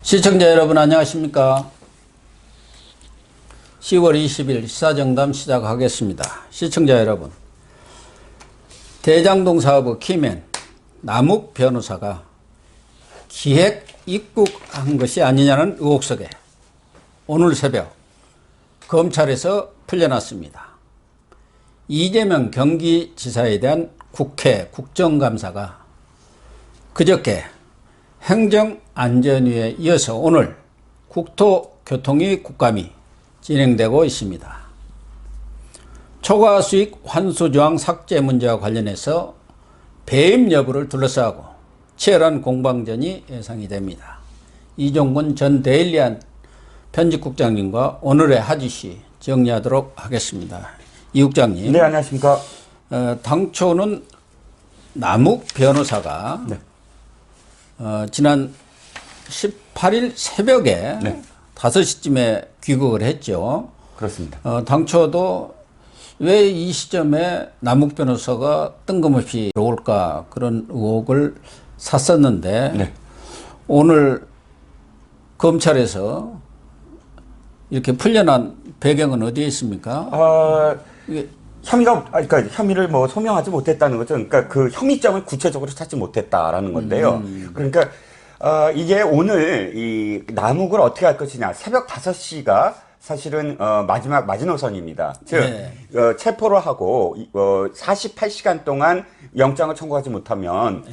시청자 여러분 안녕하십니까? 10월 20일 시사정담 시작하겠습니다. 시청자 여러분, 대장동 사업의 키맨 남욱 변호사가 기획 입국한 것이 아니냐는 의혹 속에 오늘 새벽 검찰에서 풀려났습니다. 이재명 경기지사에 대한 국회 국정감사가 그저께 행정안전위에 이어서 오늘 국토교통위 국감이 진행되고 있습니다. 초과수익 환수조항 삭제 문제와 관련해서 배임 여부를 둘러싸고 치열한 공방전이 예상이 됩니다. 이종근 전 데일리안 편집국장님과 오늘의 하지시 정리하도록 하겠습니다. 이 국장님. 네, 안녕하십니까. 당초는 남욱 변호사가 네. 지난 18일 새벽에 네. 5시쯤에 귀국을 했죠. 그렇습니다. 당초도 왜 이 시점에 남욱 변호사가 뜬금없이 올까 그런 의혹을 샀었는데 네. 오늘 검찰에서 이렇게 풀려난 배경은 어디에 있습니까? 이게 그러니까 혐의를 뭐 소명하지 못했다는 거죠. 그러니까 그 혐의점을 구체적으로 찾지 못했다라는 건데요. 그러니까 이게 오늘 이 남욱을 어떻게 할 것이냐. 새벽 5시가 사실은 마지막 마지노선입니다. 즉 네. 체포를 하고 48시간 동안 영장을 청구하지 못하면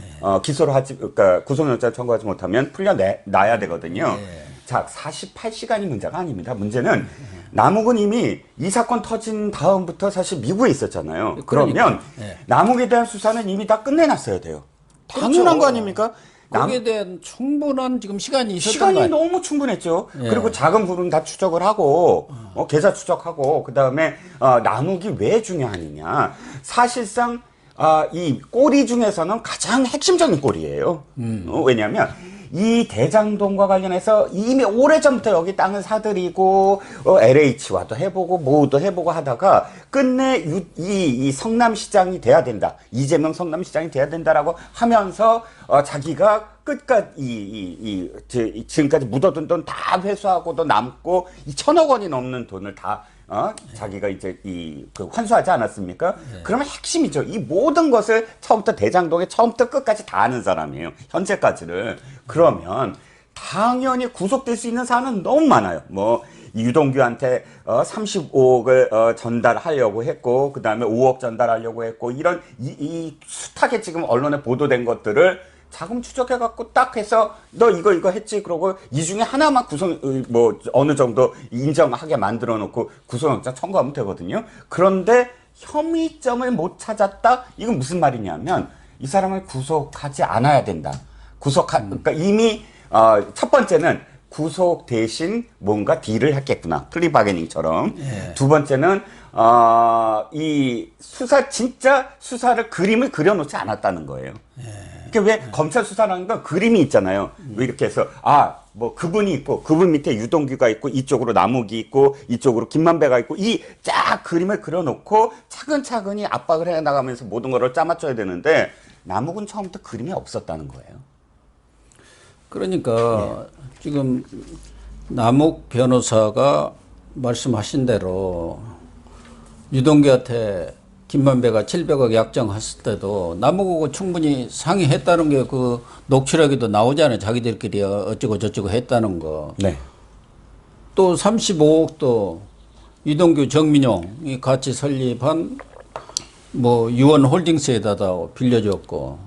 기소를 그러니까 구속영장 청구하지 못하면 풀려나야 되거든요. 네. 자, 48시간이 문제가 아닙니다. 문제는 남욱은 이미 이 사건 터진 다음부터 사실 미국에 있었잖아요. 그러면 네. 남욱에 대한 수사는 이미 다 끝내놨어야 돼요. 당연한 그렇죠. 거 아닙니까? 거기에 대한 충분한 지금 시간이 있었던 시간이 거예요. 너무 충분했죠. 예. 그리고 작은 부분 다 추적을 하고 계좌 추적하고 그다음에 남욱이 왜 중요하느냐. 사실상 이 꼬리 중에서는 가장 핵심적인 꼬리예요. 왜냐하면 이 대장동과 관련해서 이미 오래전부터 여기 땅을 사들이고 LH와도 해보고 뭐도 해보고 하다가 끝내 이 성남시장이 돼야 된다. 이재명 성남시장이 돼야 된다라고 하면서 자기가 끝까지 지금까지 묻어둔 돈 다 회수하고도 남고 1,000억 원이 넘는 돈을 다 자기가 이제 그 환수하지 않았습니까? 네. 그러면 핵심이죠. 이 모든 것을 처음부터 대장동에 처음부터 끝까지 다 아는 사람이에요. 현재까지를. 그러면 당연히 구속될 수 있는 사안은 너무 많아요. 뭐 유동규한테 35억을 전달하려고 했고, 그 다음에 5억 전달하려고 했고, 이런 이 숱하게 지금 언론에 보도된 것들을 자금 추적해갖고 딱 해서 너 이거 했지 그러고 이 중에 하나만 뭐 어느 정도 인정하게 만들어 놓고 구속영장 청구하면 되거든요. 그런데 혐의점을 못 찾았다? 이건 무슨 말이냐면 이 사람을 구속하지 않아야 된다. 그러니까 이미 첫 번째는 구속 대신 뭔가 딜을 했겠구나. 플리 바게닝처럼. 예. 두 번째는 이 진짜 수사를 그림을 그려놓지 않았다는 거예요. 그러니까 왜 검찰 수사라는 건 그림이 있잖아요. 왜 이렇게 해서 뭐 그분이 있고 그분 밑에 유동규가 있고 이쪽으로 남욱이 있고 이쪽으로 김만배가 있고 이 쫙 그림을 그려놓고 차근차근히 압박을 해나가면서 모든 거를 짜맞춰야 되는데 남욱은 처음부터 그림이 없었다는 거예요. 그러니까 지금 남욱 변호사가 말씀하신 대로 유동규한테 김만배가 700억 약정했을 때도 남욱하고 충분히 상의했다는 게 그 녹취록에도 나오잖아요. 자기들끼리 어쩌고 저쩌고 했다는 거. 네. 또 35억도 유동규 정민용이 같이 설립한 뭐 유원홀딩스에다 빌려줬고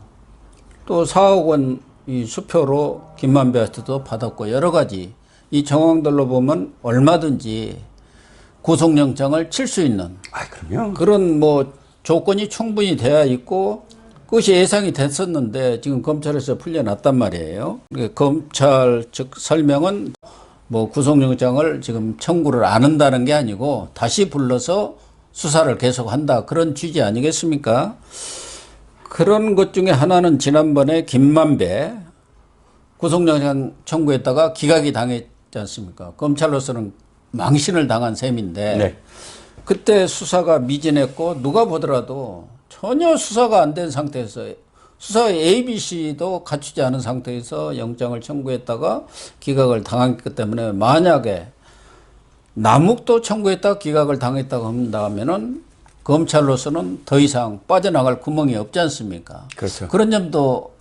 또 4억 원 이 수표로 김만배한테도 받았고 여러 가지 이 정황들로 보면 얼마든지 구속영장을 칠 수 있는 그럼요. 그런 뭐 조건이 충분히 되어 있고 그것이 예상이 됐었는데 지금 검찰에서 풀려났단 말이에요. 검찰 측 설명은 뭐 구속영장을 지금 청구를 안 한다는 게 아니고 다시 불러서 수사를 계속한다 그런 취지 아니겠습니까? 그런 것 중에 하나는 지난번에 김만배 구속영장 청구했다가 기각이 당했지 않습니까? 검찰로서는 망신을 당한 셈인데 네. 그때 수사가 미진했고 누가 보더라도 전혀 수사가 안 된 상태에서 수사의 ABC도 갖추지 않은 상태에서 영장을 청구했다가 기각을 당했기 때문에 만약에 남욱도 청구했다가 기각을 당했다고 한다면은 검찰로서는 더 이상 빠져나갈 구멍이 없지 않습니까? 그렇죠. 그런 점도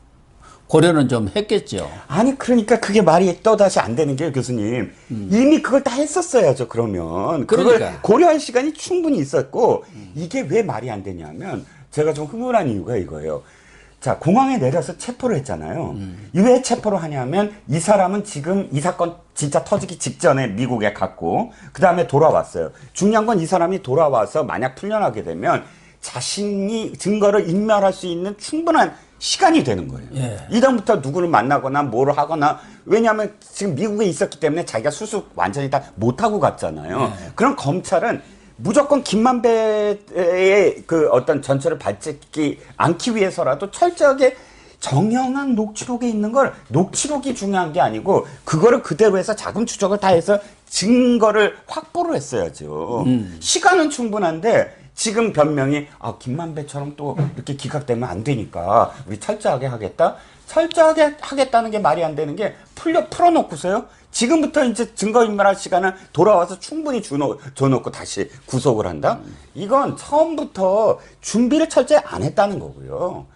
고려는 좀 했겠죠. 아니 그러니까 그게 말이 또다시 안 되는 게 교수님 이미 그걸 다 했었어야죠. 그러면 그걸 그러니까. 고려할 시간이 충분히 있었고 이게 왜 말이 안 되냐면 제가 좀 흥분한 이유가 이거예요. 자, 공항에 내려서 체포를 했잖아요. 왜 체포를 하냐면 이 사람은 지금 이 사건 진짜 터지기 직전에 미국에 갔고 그 다음에 돌아왔어요. 중요한 건 이 사람이 돌아와서 만약 풀려나게 되면 자신이 증거를 인멸할 수 있는 충분한 시간이 되는 거예요. 예. 이다음부터 누구를 만나거나 뭐를 하거나 왜냐하면 지금 미국에 있었기 때문에 자기가 수습 완전히 다 못하고 갔잖아요. 예. 그럼 검찰은 무조건 김만배의 그 어떤 전철을 밟지 않기 위해서라도 철저하게 정형한 녹취록에 있는 걸 녹취록이 중요한 게 아니고 그거를 그대로 해서 자금 추적을 다 해서 증거를 확보를 했어야죠. 시간은 충분한데 지금 변명이 김만배처럼 또 이렇게 기각되면 안 되니까 우리 철저하게 하겠다. 철저하게 하겠다는 게 말이 안 되는 게 풀어놓고서요. 지금부터 이제 증거인멸할 시간을 돌아와서 충분히 줘놓고 다시 구속을 한다? 이건 처음부터 준비를 철저히 안 했다는 거고요.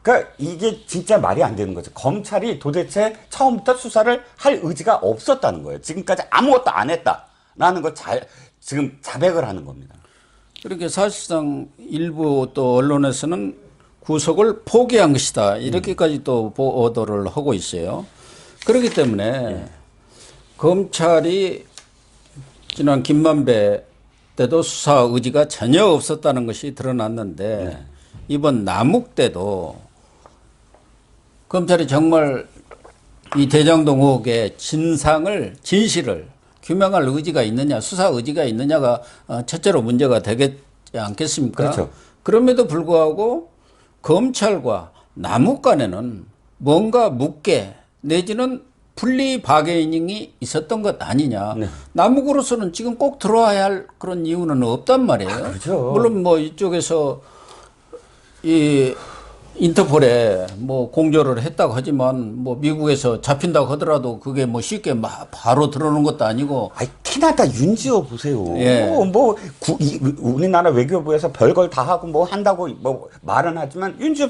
그러니까 이게 진짜 말이 안 되는 거죠. 검찰이 도대체 처음부터 수사를 할 의지가 없었다는 거예요. 지금까지 아무것도 안 했다라는 걸 지금 자백을 하는 겁니다. 그렇게 사실상 일부 또 언론에서는 구속을 포기한 것이다. 이렇게까지 또 보도를 하고 있어요. 그렇기 때문에 검찰이 지난 김만배 때도 수사 의지가 전혀 없었다는 것이 드러났는데 이번 남욱 때도 검찰이 정말 이 대장동 의혹의 진실을 규명할 의지가 있느냐, 수사 의지가 있느냐가 첫째로 문제가 되겠지 않겠습니까? 그렇죠. 그럼에도 불구하고 검찰과 남욱 간에는 뭔가 묻게 내지는 분리 바게닝이 있었던 것 아니냐. 네. 남욱으로서는 지금 꼭 들어와야 할 그런 이유는 없단 말이에요. 그렇죠. 물론 뭐 이쪽에서 이 인터폴에 뭐 공조를 했다고 하지만 뭐 미국에서 잡힌다고 하더라도 그게 뭐 쉽게 막 바로 들어오는 것도 아니고. 캐나다 윤지호 보세요. 예. 우리나라 외교부에서 별걸 다 하고 뭐 한다고 뭐 말은 하지만 윤지호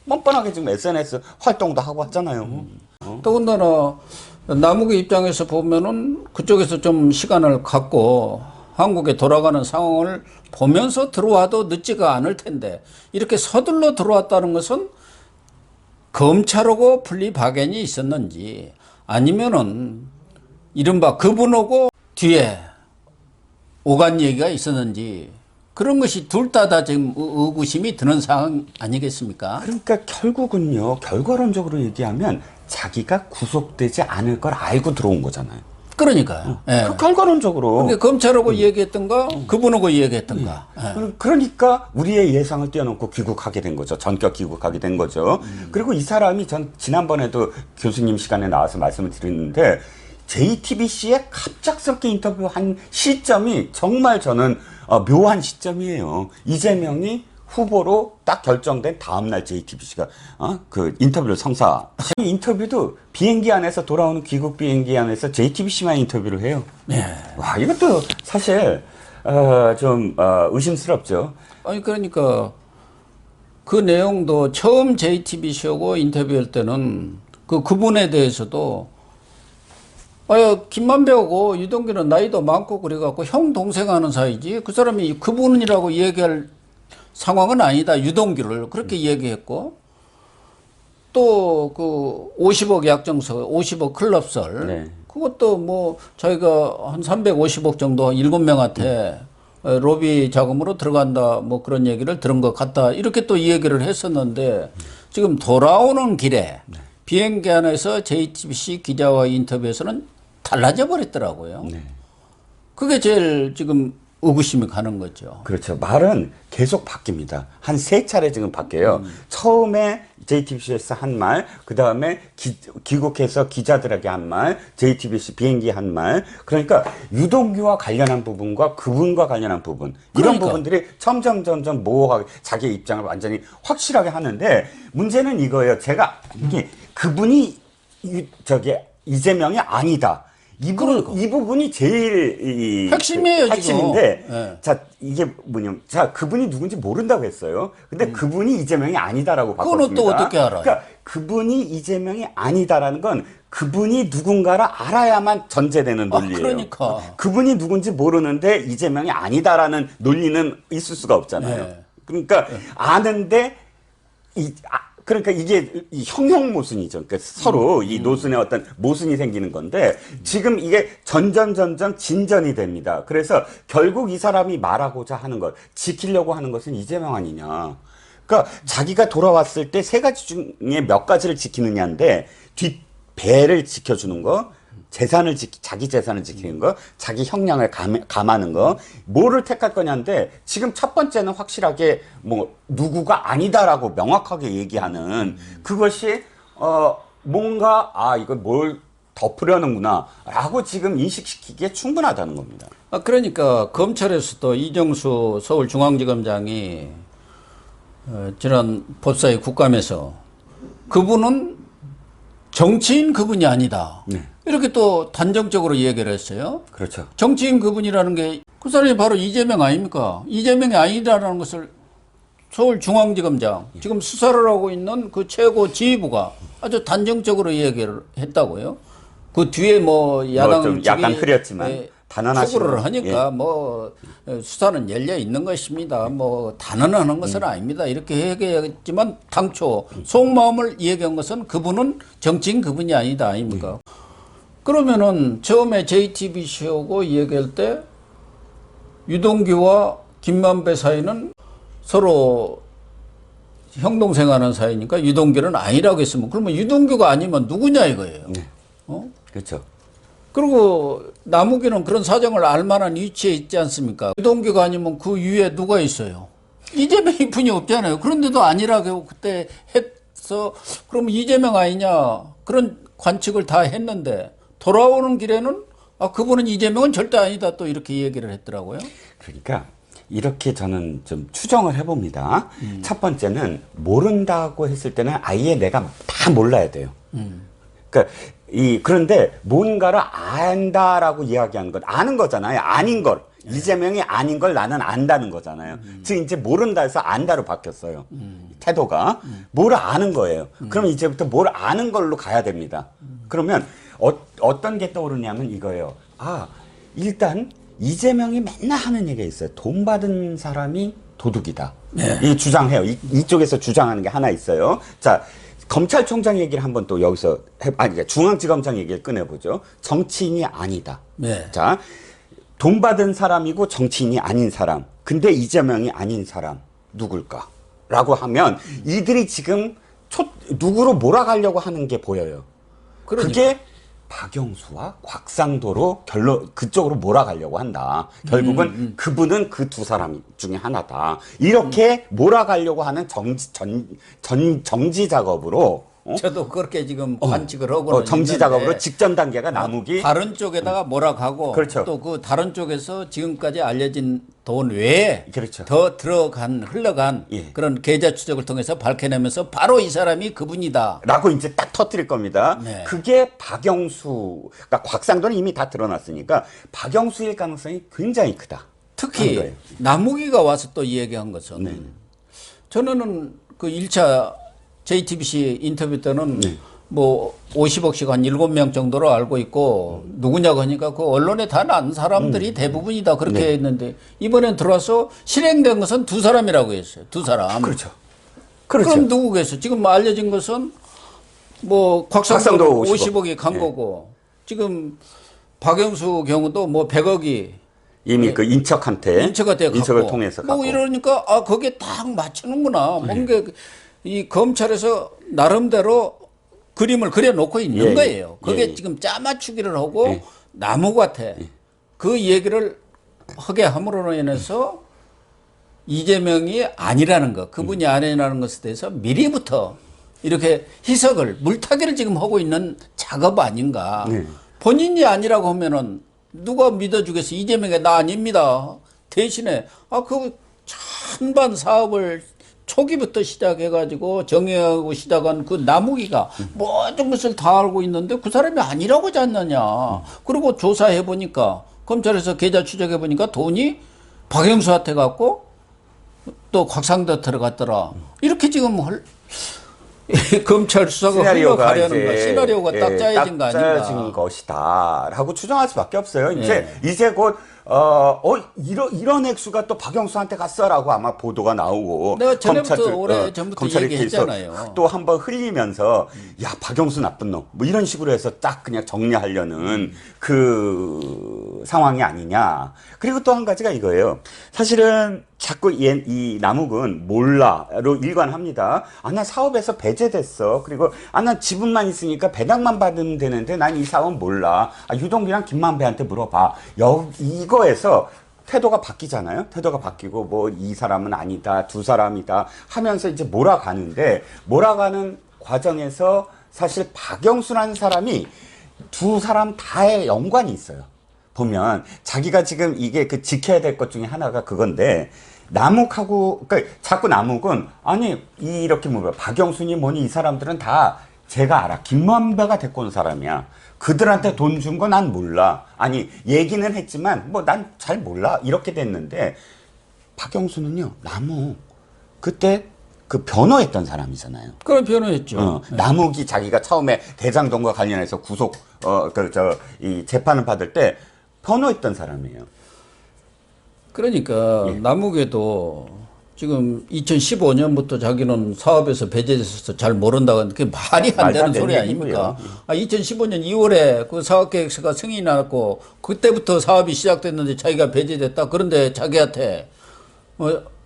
뻔뻔하게 지금 SNS 활동도 하고 하잖아요. 더군다나 남욱의 입장에서 보면은 그쪽에서 좀 시간을 갖고 한국에 돌아가는 상황을 보면서 들어와도 늦지가 않을 텐데 이렇게 서둘러 들어왔다는 것은 검찰하고 분리 박연이 있었는지 아니면은 이른바 그분하고 뒤에 오간 얘기가 있었는지 그런 것이 둘 다 지금 의구심이 드는 상황 아니겠습니까? 그러니까 결국은요, 결과론적으로 얘기하면 자기가 구속되지 않을 걸 알고 들어온 거잖아요. 그러니까요. 예. 그 결과론적으로. 그러니까 검찰하고 얘기했던가 그분하고 얘기했던가. 예. 그러니까 우리의 예상을 뛰어넘고 귀국하게 된 거죠. 전격 귀국하게 된 거죠. 그리고 이 사람이 지난번에도 교수님 시간에 나와서 말씀을 드렸는데 JTBC에 갑작스럽게 인터뷰한 시점이 정말 저는 묘한 시점이에요. 이재명이 후보로 딱 결정된 다음날 JTBC가 그 인터뷰를 성사. 이 인터뷰도 비행기 안에서 돌아오는 귀국 비행기 안에서 JTBC만 인터뷰를 해요. 네. 와, 이것도 사실 좀 의심스럽죠. 아니 그러니까 그 내용도 처음 JTBC하고 인터뷰할 때는 그분에 대해서도 김만배하고 유동규는 나이도 많고 그래갖고 형 동생 하는 사이지 그 사람이 그분이라고 얘기할 상황은 아니다. 유동규를 그렇게 얘기했고 또 그 50억 약정서 50억 클럽설 네. 그것도 뭐 저희가 한 350억 정도 7명한테 로비 자금으로 들어간다 뭐 그런 얘기를 들은 것 같다 이렇게 또 이 얘기를 했었는데 지금 돌아오는 길에 비행기 안에서 JTBC 기자와 인터뷰에서는 달라져 버렸더라고요. 네. 그게 제일 지금 의구심이 가는 거죠. 그렇죠. 말은 계속 바뀝니다. 한 3차례 지금 바뀌어요. 처음에 JTBC에서 한 말, 그 다음에 귀국해서 기자들에게 한 말, JTBC 비행기 한 말. 그러니까 유동규와 관련한 부분과 그분과 관련한 부분. 이런 그러니까. 부분들이 점점 모호하게 자기 입장을 완전히 확실하게 하는데 문제는 이거예요. 제가 이게 그분이 이재명이 아니다. 이 부분이 제일 핵심이에요, 핵심인데, 지금. 네. 자, 이게 뭐냐면, 자, 그분이 누군지 모른다고 했어요. 근데 그분이 이재명이 아니다라고 바꿨습니다. 그건 또 어떻게 알아요? 그러니까 그분이 이재명이 아니다라는 건 그분이 누군가를 알아야만 전제되는 논리예요. 그러니까. 그분이 누군지 모르는데 이재명이 아니다라는 논리는 있을 수가 없잖아요. 네. 그러니까 아는데 그러니까 이게 이 형형모순이죠. 그러니까 서로 이 노순의 어떤 모순이 생기는 건데 지금 이게 점점 진전이 됩니다. 그래서 결국 이 사람이 말하고자 하는 것, 지키려고 하는 것은 이재명 아니냐. 그러니까 자기가 돌아왔을 때 3가지 중에 몇 가지를 지키느냐인데 뒷배를 지켜주는 거, 자기 재산을 지키는 거, 자기 형량을 감하는 거, 뭐를 택할 거냐인데, 지금 첫 번째는 확실하게 뭐, 누구가 아니다라고 명확하게 얘기하는 그것이, 뭔가, 이걸 뭘 덮으려는구나, 라고 지금 인식시키기에 충분하다는 겁니다. 그러니까 검찰에서도 이정수 서울중앙지검장이 지난 법사위 국감에서 그분은 정치인 그분이 아니다. 네. 이렇게 또 단정적으로 얘기를 했어요. 그렇죠. 정치인 그분이라는 게 그 사람이 바로 이재명 아닙니까? 이재명이 아니다라는 것을 서울중앙지검장 지금 수사를 하고 있는 그 최고 지휘부가 아주 단정적으로 얘기를 했다고요. 그 뒤에 뭐 야당 좀 약간 흐렸지만 초구를 하니까 뭐 수사는 열려 있는 것입니다. 뭐 단언하는 것은 아닙니다. 이렇게 얘기했지만 당초 속마음을 얘기한 것은 그분은 정치인 그분이 아닙니까? 그러면은 처음에 JTBC하고 얘기할 때 유동규와 김만배 사이는 서로 형동생하는 사이니까 유동규는 아니라고 했으면 그러면 유동규가 아니면 누구냐 이거예요. 네. 그렇죠. 그리고 남욱이는 그런 사정을 알 만한 위치에 있지 않습니까? 유동규가 아니면 그 위에 누가 있어요? 이재명이 분이 없잖아요. 그런데도 아니라고 그때 해서 그러면 이재명 아니냐 그런 관측을 다 했는데 돌아오는 길에는 그분은 이재명은 절대 아니다 또 이렇게 얘기를 했더라고요. 그러니까 이렇게 저는 좀 추정을 해봅니다. 첫 번째는 모른다고 했을 때는 아예 내가 다 몰라야 돼요. 그러니까 그런데 뭔가를 안다라고 이야기하는 것, 아는 거잖아요. 아닌 걸. 이재명이 아닌 걸 나는 안다는 거잖아요. 즉 이제 모른다 해서 안다로 바뀌었어요. 태도가. 뭘 아는 거예요. 그럼 이제부터 뭘 아는 걸로 가야 됩니다. 그러면 어떤 게 떠오르냐면 이거예요. 일단 이재명이 맨날 하는 얘기가 있어요. 돈 받은 사람이 도둑이다. 네. 이 주장해요. 이쪽에서 주장하는 게 하나 있어요. 자, 검찰총장 얘기를 한번 또 여기서 그러니까 중앙지검장 얘기를 꺼내보죠. 정치인이 아니다. 네. 자, 돈 받은 사람이고 정치인이 아닌 사람. 근데 이재명이 아닌 사람 누굴까? 라고 하면 이들이 지금 누구로 몰아가려고 하는 게 보여요. 그러니까. 그게 박영수와 곽상도로 그쪽으로 몰아가려고 한다. 결국은 그분은 그 두 사람 중에 하나다. 이렇게 몰아가려고 하는 정지 작업으로 저도 그렇게 지금 관측을 하고는 정지 작업으로 직전 단계가 남욱이 다른 쪽에다가 몰아가고 그렇죠. 또 그 다른 쪽에서 지금까지 알려진 돈 외에 그렇죠. 더 흘러간 예. 그런 계좌 추적을 통해서 밝혀내면서 바로 이 사람이 그분이다. 라고 이제 딱 터뜨릴 겁니다. 네. 그게 그러니까 곽상도는 이미 다 드러났으니까 박영수일 가능성이 굉장히 크다. 특히 남욱이가 와서 또 얘기한 것은 저는 그 1차 JTBC 인터뷰 때는 뭐 50억씩 한 7명 정도로 알고 있고 누구냐고 하니까 그 언론에 다 난 사람들이 대부분이다 그렇게 했는데 이번엔 들어와서 실행된 것은 2사람이라고 했어요. 2사람. 그렇죠. 그럼 누구겠어? 지금 알려진 것은 뭐 곽상도 50억이 간 거고 지금 박영수 경우도 뭐 100억이 이미 그 인척한테 인척을 통해서 뭐 갖고. 이러니까 거기에 딱 맞추는구나. 뭔가 이 검찰에서 나름대로 그림을 그려놓고 있는 거예요. 그게 지금 짜맞추기를 하고 나무같아. 그 얘기를 하게 함으로 인해서 이재명이 아니라는 것, 그분이 아니라는 것에 대해서 미리부터 이렇게 희석을, 물타기를 지금 하고 있는 작업 아닌가. 네. 본인이 아니라고 하면은 누가 믿어주겠어? 이재명이 나 아닙니다. 대신에, 그 찬반 사업을 초기부터 시작해가지고 정의하고 시작한 그 나무기가 모든 것을 다 알고 있는데 그 사람이 아니라고 하지 않느냐. 그리고 조사해보니까, 검찰에서 계좌 추적해보니까 돈이 박영수한테 갔고 또 곽상도 들어갔더라. 이렇게 지금 검찰 수사가 흘러가려는 거, 시나리오가 딱 짜여진 거 아닌가. 짜여진 것이다 라고 추정할 수밖에 없어요. 예. 이제 곧 이런 액수가 또 박영수한테 갔어라고 아마 보도가 나오고, 내가 전에부터 오래 전부터 검찰이 얘기했잖아요. 또 한번 흘리면서 야 박영수 나쁜 놈 뭐 이런 식으로 해서 딱 그냥 정리하려는 그 상황이 아니냐. 그리고 또 한 가지가 이거예요. 사실은 자꾸 이 남욱은 몰라로 일관합니다. 나 사업에서 배제됐어. 그리고 나 지분만 있으니까 배당만 받으면 되는데 난 이 사업 몰라. 유동규랑 김만배한테 물어봐. 이거에서 태도가 바뀌잖아요. 태도가 바뀌고 뭐 이 사람은 아니다, 두 사람이다 하면서 이제 몰아가는데, 몰아가는 과정에서 사실 박영수라는 사람이 두 사람 다의 연관이 있어요. 보면 자기가 지금 이게 그 지켜야 될 것 중에 하나가 그건데, 남욱하고, 그러니까 자꾸 남욱은 아니 이렇게 물어요. 박영순이 뭐니 이 사람들은 다 제가 알아. 김만배가 데리고 온 사람이야. 그들한테 돈 준 거 난 몰라. 아니 얘기는 했지만 뭐 난 잘 몰라. 이렇게 됐는데, 박영수는요, 남욱 그때 그 변호했던 사람이잖아요. 그런 변호했죠. 남욱이 자기가 처음에 대장동과 관련해서 구속 이 재판을 받을 때 변호했던 사람이에요. 그러니까 남욱에도 지금 2015년부터 자기는 사업에서 배제돼서 잘 모른다고 하는데 그게 말이 안 되는 소리 아닙니까? 2015년 2월에 그 사업계획서가 승인이 나왔고 그때부터 사업이 시작됐는데 자기가 배제됐다. 그런데 자기한테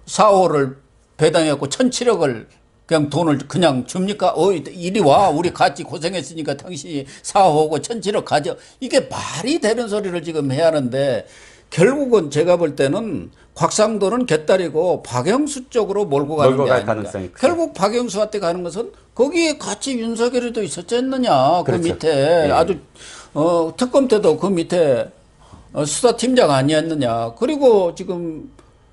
4호를 배당해갖고 1,007억을 그냥 돈을 그냥 줍니까? 이리 와. 우리 같이 고생했으니까 당신이 4호고 1,007억 가져. 이게 말이 되는 소리를 지금 해야 하는데, 결국은 제가 볼 때는 곽상도는 개딸이고 박영수 쪽으로 몰고 가는 게 아닙니까? 결국 박영수한테 가는 것은 거기에 같이 윤석열이도 있었지 않느냐. 그 그렇죠. 밑에 예. 아주 특검 때도 그 밑에 수사팀장 아니었느냐. 그리고 지금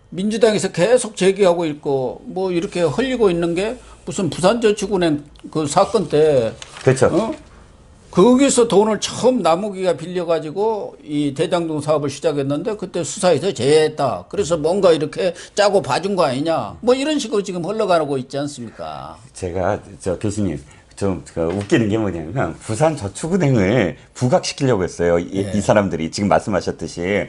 민주당에서 계속 제기하고 있고 뭐 이렇게 흘리고 있는 게 무슨 부산저축은행 그 사건 때, 그렇죠. 거기서 돈을 처음 남욱이가 빌려가지고 이 대장동 사업을 시작했는데 그때 수사에서 제외했다. 그래서 뭔가 이렇게 짜고 봐준 거 아니냐. 뭐 이런 식으로 지금 흘러가고 있지 않습니까? 제가 교수님 좀 웃기는 게 뭐냐면, 부산저축은행을 부각시키려고 했어요. 이 사람들이 지금 말씀하셨듯이.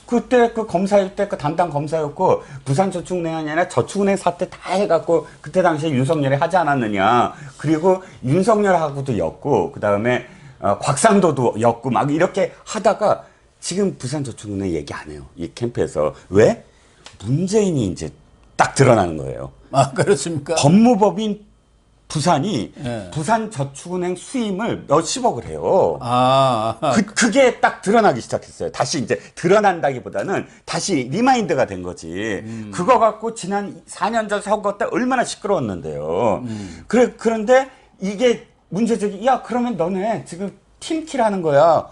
그때 그 검사일 때 그 담당 검사였고, 부산저축은행이 아니라 저축은행 사태 다 해갖고 그때 당시에 윤석열이 하지 않았느냐. 그리고 윤석열하고도 엮고, 그 다음에 곽상도도 엮고 막 이렇게 하다가 지금 부산저축은행 얘기 안 해요. 이 캠프에서. 왜? 문재인이 이제 딱 드러나는 거예요. 그렇습니까? 법무법인 부산이 부산저축은행 수임을 몇십억을 해요. 그게 딱 드러나기 시작했어요. 다시 이제 드러난다기보다는 다시 리마인드가 된 거지. 그거 갖고 지난 4년 전 선거 때 얼마나 시끄러웠는데요. 그런데 이게 문제적이, 야, 그러면 너네 지금 팀킬 하는 거야.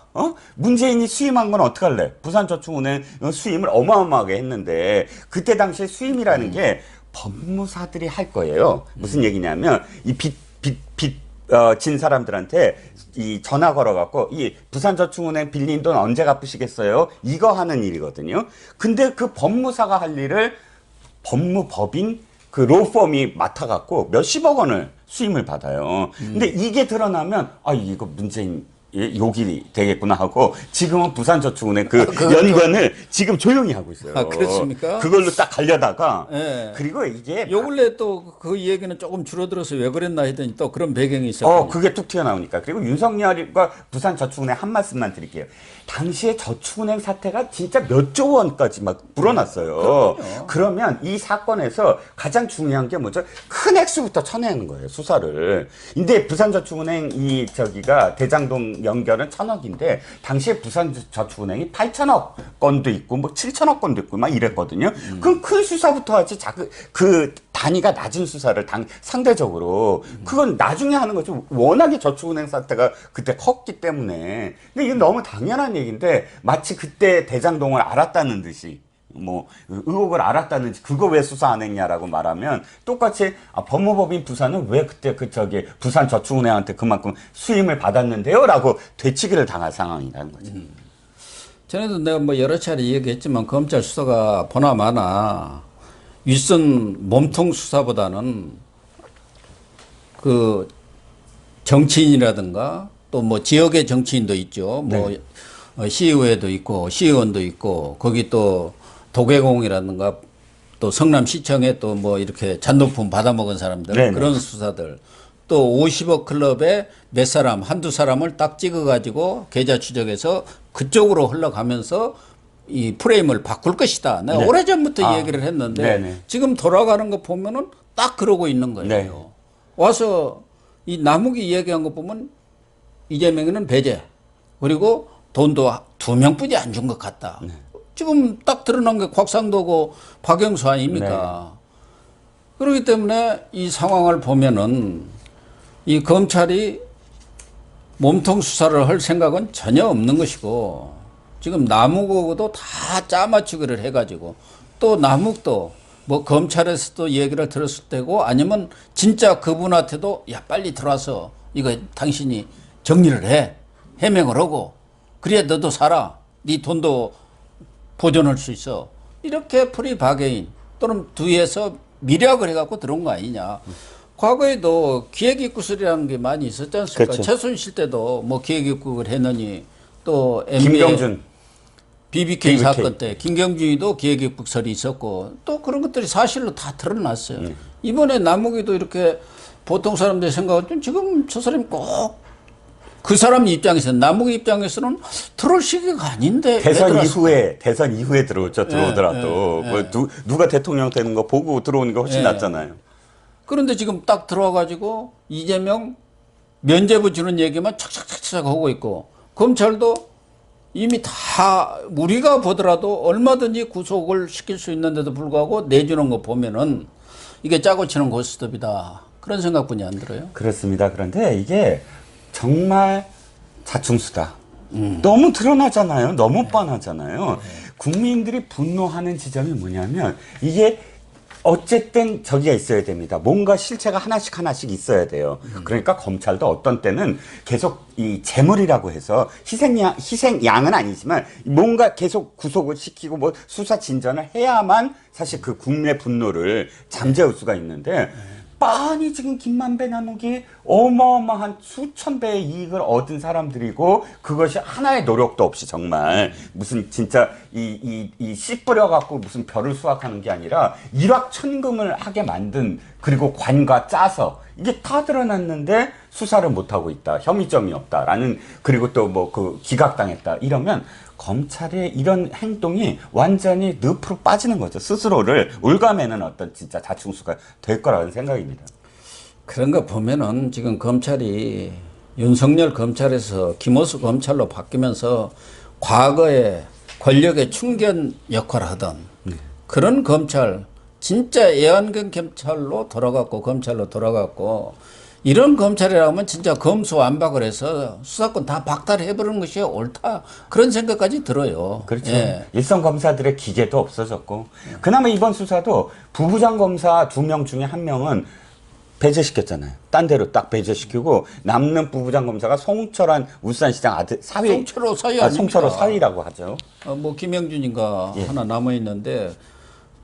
문재인이 수임한 건 어떡할래? 부산저축은행 수임을 어마어마하게 했는데, 그때 당시에 수임이라는 게 법무사들이 할 거예요. 무슨 얘기냐면, 이 진 사람들한테 이 전화 걸어갖고, 이 부산저축은행 빌린 돈 언제 갚으시겠어요? 이거 하는 일이거든요. 근데 그 법무사가 할 일을 법무법인 그 로펌이 맡아갖고 몇십억 원을 수임을 받아요. 근데 이게 드러나면, 이거 문재인 욕이 되겠구나 하고, 지금은 부산저축은행 그 연관을 지금 조용히 하고 있어요. 그렇습니까? 그걸로 딱 가려다가, 네. 그리고 이게 요 근래 또 그 얘기는 조금 줄어들어서 왜 그랬나 했더니 또 그런 배경이 있었거든요. 그게 툭 튀어나오니까. 그리고 윤석열과 부산저축은행 한 말씀만 드릴게요. 당시에 저축은행 사태가 진짜 몇 조 원까지 막 불어났어요. 그러면 이 사건에서 가장 중요한 게 뭐죠? 큰 액수부터 쳐내는 거예요, 수사를. 근데 부산저축은행 대장동 연결은 1,000억인데 당시에 부산저축은행이 8천억 건도 있고 뭐 7천억 건도 있고 막 이랬거든요. 그럼 큰 수사부터 하지 그 단위가 낮은 수사를 상대적으로 그건 나중에 하는 거죠. 워낙에 저축은행 사태가 그때 컸기 때문에. 근데 이건 너무 당연한 얘기인데 마치 그때 대장동을 알았다는 듯이 뭐 의혹을 알았다는 듯이 그거 왜 수사 안 했냐라고 말하면 똑같이 법무법인 부산은 왜 그때 부산저축은행한테 그만큼 수임을 받았는데요라고 되치기를 당할 상황이라는 거죠. 전에도 내가 뭐 여러 차례 얘기했지만 검찰 수사가 보나마나 윗선 몸통 수사보다는 그 정치인이라든가 또 뭐 지역의 정치인도 있죠. 뭐 시의회도 있고 시의원도 있고 거기 또 도계공이라든가 또 성남시청에 또 뭐 이렇게 잔높음 받아먹은 사람들 네네. 그런 수사들 또 50억 클럽에 몇 사람 한두 사람을 딱 찍어가지고 계좌 추적해서 그쪽으로 흘러가면서 이 프레임을 바꿀 것이다. 내가 네. 오래전부터 얘기를 했는데 네네. 지금 돌아가는 거 보면은 딱 그러고 있는 거예요. 네. 와서 이 남욱이 얘기한 거 보면 이재명이는 배제 그리고 돈도 2명뿐이 안 준 것 같다. 지금 딱 드러난 게 곽상도고 박영수 아닙니까? 그렇기 때문에 이 상황을 보면은 이 검찰이 몸통 수사를 할 생각은 전혀 없는 것이고 지금 남욱하고도 다 짜맞추기를 해가지고 또 남욱도 뭐 검찰에서도 얘기를 들었을 때고 아니면 진짜 그분한테도 야 빨리 들어와서 이거 당신이 정리를 해 해명을 하고 그래야 너도 살아 네 돈도 보존할 수 있어 이렇게 프리바게인 또는 뒤에서 미략을 해갖고 들어온 거 아니냐. 과거에도 기획입구설이라는 게 많이 있었지 않습니까? 그렇죠. 최순실 때도 뭐 기획입국을 했느니 또 MB의 김경준 BBK 사건 때 김경준이도 기획입국설이 있었고 또 그런 것들이 사실로 다 드러났어요. 이번에 남욱이도 이렇게 보통 사람들이 생각할 때 지금 저 사람이 꼭 그 사람 입장에서는 남욱 입장에서는 들어올 시기가 아닌데 대선 이후에 들어오더라도 뭐 누가 대통령 되는 거 보고 들어오는 게 훨씬 낫잖아요. 그런데 지금 딱 들어와가지고 이재명 면죄부 주는 얘기만 착착착착 하고 있고 검찰도 이미 다 우리가 보더라도 얼마든지 구속을 시킬 수 있는데도 불구하고 내주는 거 보면은 이게 짜고 치는 고스톱이다. 그런 생각뿐이 안 들어요. 그렇습니다. 그런데 이게 정말 자충수다. 너무 드러나잖아요. 너무 뻔하잖아요. 국민들이 분노하는 지점이 뭐냐면 이게 어쨌든 저기가 있어야 됩니다. 뭔가 실체가 하나씩 있어야 돼요. 그러니까 검찰도 어떤 때는 계속 이 재물이라고 해서 희생양은 아니지만 뭔가 계속 구속을 시키고 뭐 수사 진전을 해야만 사실 그 국민의 분노를 잠재울 수가 있는데 뻔히 지금 김만배 남욱이 어마어마한 수천 배의 이익을 얻은 사람들이고 그것이 하나의 노력도 없이 정말 무슨 진짜 이 씨 뿌려갖고 무슨 별을 수확하는 게 아니라 일확천금을 하게 만든 그리고 관과 짜서 이게 다 드러났는데 수사를 못하고 있다. 혐의점이 없다라는 그리고 또 뭐 그 기각당했다. 이러면 검찰의 이런 행동이 완전히 늪으로 빠지는 거죠. 스스로를 올가매는 어떤 진짜 자충수가 될 거라는 생각입니다. 그런 거 보면은 지금 검찰이 윤석열 검찰에서 김호수 검찰로 바뀌면서 과거에 권력의 충견 역할을 하던 그런 검찰, 진짜 애완견 검찰로 돌아갔고 검찰로 돌아갔고 이런 검찰이라면 진짜 검수완박을 해서 수사권 다 박탈해버리는 것이 옳다. 그런 생각까지 들어요. 그렇죠. 예. 일선 검사들의 기계도 없어졌고 그나마 이번 수사도 부부장 검사 2명 중에 1명은 배제시켰잖아요. 딴 데로 딱 배제시키고 남는 부부장 검사가 송철환 울산시장 아들 사위. 송철호 사위 아닙니까? 송철호 사위라고 하죠. 뭐 김영준인가 하나 남아 있는데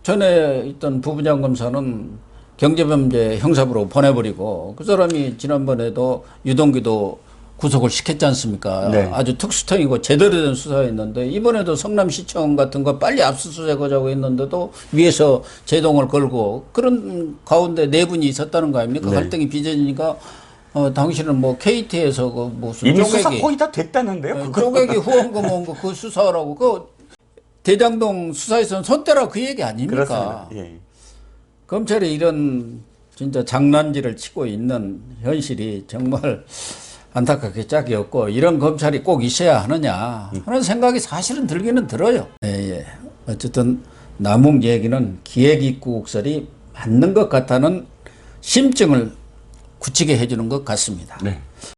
전에 있던 부부장 검사는 경제범죄 형사부로 보내버리고 그 사람이 지난번에도 유동규도 구속을 시켰지 않습니까? 네. 아주 특수통이고 제대로 된 수사였는데 이번에도 성남시청 같은 거 빨리 압수수색하자고 했는데도 위에서 제동을 걸고 그런 가운데 네 분이 있었다는 거 아닙니까? 네. 갈등이 빚어지니까 당신은 뭐 KT에서 그 무슨 이미 쪼개기 수사 거의 다 됐다는데요. 쪼개기 후원금 온 거 그 수사하라고 그 대장동 수사에서는 손대라 그 얘기 아닙니까? 그렇습니다. 예. 검찰이 이런 진짜 장난질을 치고 있는 현실이 정말 안타깝게 짝이 없고 이런 검찰이 꼭 있어야 하느냐 하는 생각이 사실은 들기는 들어요. 예. 어쨌든 남욱 얘기는 기획입국설이 맞는 것 같다는 심증을 굳히게 해주는 것 같습니다. 네.